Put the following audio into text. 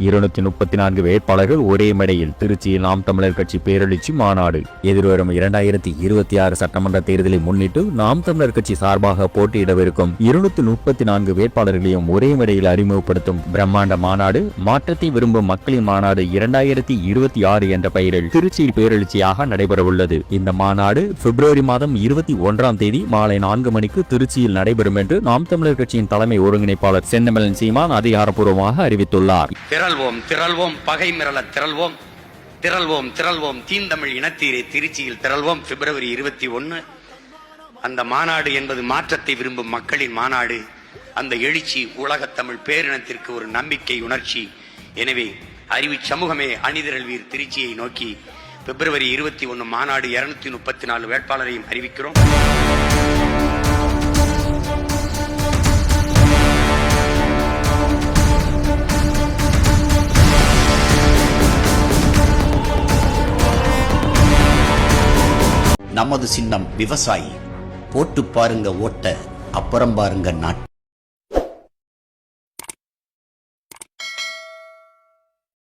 234 வேட்பாளர்கள் ஒரே மேடையில் திருச்சியில் நாம் தமிழர் கட்சி பேரெழுச்சி மாநாடு. எதிர்வரும் 2026 சட்டமன்ற தேர்தலை முன்னிட்டு நாம் தமிழர் கட்சி சார்பாக போட்டியிடவிருக்கும் 234 வேட்பாளர்களையும் ஒரே மேடையில் அறிமுகப்படுத்தும் பிரம்மாண்ட மாநாடு, மாற்றத்தை விரும்பும் மக்களின் மாநாடு 2026 என்ற பெயரில் திருச்சியில் பேரெழுச்சியாக நடைபெறவுள்ளது. இந்த மாநாடு பிப்ரவரி மாதம் 21ஆம் தேதி மாலை 4 மணிக்கு திருச்சியில் நடைபெறும் என்று நாம் தமிழர் கட்சியின் தலைமை ஒருங்கிணைப்பாளர் செந்தமிழன் சீமான் அதிகாரப்பூர்வமாக அறிவித்துள்ளார். திரள்வோம் பகை மிரள திரள்வோம் தீந்தமிழ் இனத்தீரை திருச்சியில் திரள்வோம். பிப்ரவரி 21 அந்த மாநாடு என்பது மாற்றத்தை விரும்பும் மக்களின் மாநாடு. அந்த எழுச்சி உலகத் தமிழ் பேரினத்திற்கு ஒரு நம்பிக்கை உணர்ச்சி. எனவே அறிவு சமூகமே அணிதிரள்வீர் திருச்சியை நோக்கி. பிப்ரவரி 21 மாநாடு 234 வேட்பாளரையும் அறிவிக்கிறோம். நமது சின்னம் விவசாயி. போட்டு பாருங்க ஓட்ட, அப்புறம் பாருங்க நாட்டு.